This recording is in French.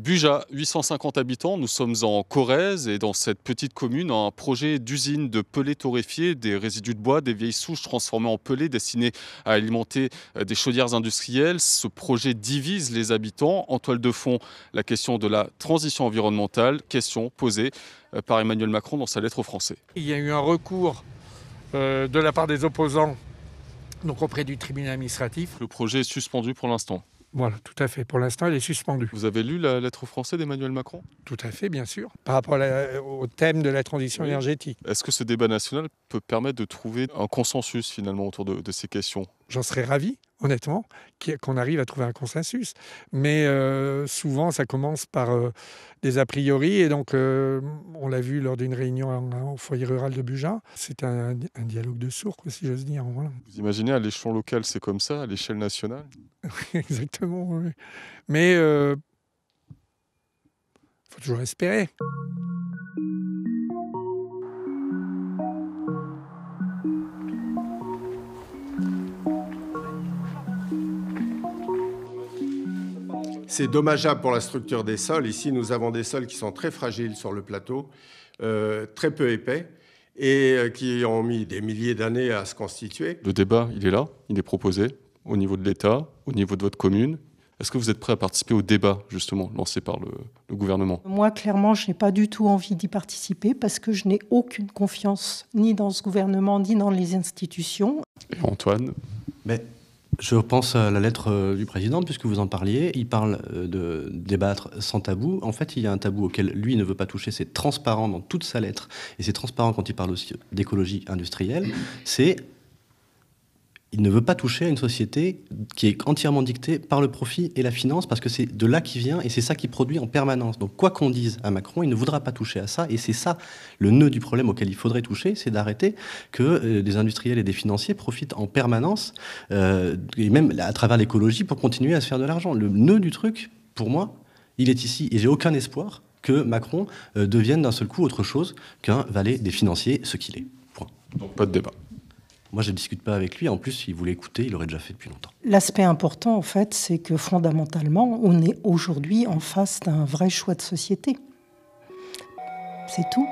Buja, 850 habitants, nous sommes en Corrèze et dans cette petite commune, un projet d'usine de pellets torréfiés, des résidus de bois, des vieilles souches transformées en pellets destinés à alimenter des chaudières industrielles. Ce projet divise les habitants. En toile de fond, la question de la transition environnementale, question posée par Emmanuel Macron dans sa lettre aux Français. Il y a eu un recours de la part des opposants donc auprès du tribunal administratif. Le projet est suspendu pour l'instant. Voilà, tout à fait. Pour l'instant, il est suspendu. Vous avez lu la lettre aux Français d'Emmanuel Macron ? Tout à fait, bien sûr. Par rapport au thème de la transition énergétique. Est-ce que ce débat national peut permettre de trouver un consensus finalement autour de ces questions ? J'en serais ravi, honnêtement, qu'on arrive à trouver un consensus. Mais souvent, ça commence par des a priori. Et donc, on l'a vu lors d'une réunion au foyer rural de Buja. C'était un dialogue de sourds, si j'ose dire. Voilà. Vous imaginez, à l'échelon local, c'est comme ça, à l'échelle nationale ? Exactement, oui. Mais il faut toujours espérer. C'est dommageable pour la structure des sols. Ici, nous avons des sols qui sont très fragiles sur le plateau, très peu épais, et qui ont mis des milliers d'années à se constituer. Le débat, il est là, il est proposé au niveau de l'État, au niveau de votre commune. Est-ce que vous êtes prêt à participer au débat, justement, lancé par le gouvernement ? Moi, clairement, je n'ai pas du tout envie d'y participer parce que je n'ai aucune confiance ni dans ce gouvernement, ni dans les institutions. Et Antoine ? Je pense à la lettre du président, puisque vous en parliez. Il parle de débattre sans tabou. En fait, il y a un tabou auquel lui ne veut pas toucher. C'est transparent dans toute sa lettre. Et c'est transparent quand il parle aussi d'écologie industrielle. Il ne veut pas toucher à une société qui est entièrement dictée par le profit et la finance, parce que c'est de là qu'il vient et c'est ça qui produit en permanence. Donc quoi qu'on dise à Macron, il ne voudra pas toucher à ça. Et c'est ça le nœud du problème auquel il faudrait toucher, c'est d'arrêter que des industriels et des financiers profitent en permanence, et même à travers l'écologie, pour continuer à se faire de l'argent. Le nœud du truc, pour moi, il est ici. Et j'ai aucun espoir que Macron devienne d'un seul coup autre chose qu'un valet des financiers, ce qu'il est. Point. Donc pas de débat. Moi, je ne discute pas avec lui. En plus, s'il voulait écouter, il l'aurait déjà fait depuis longtemps. L'aspect important, en fait, c'est que fondamentalement, on est aujourd'hui en face d'un vrai choix de société. C'est tout.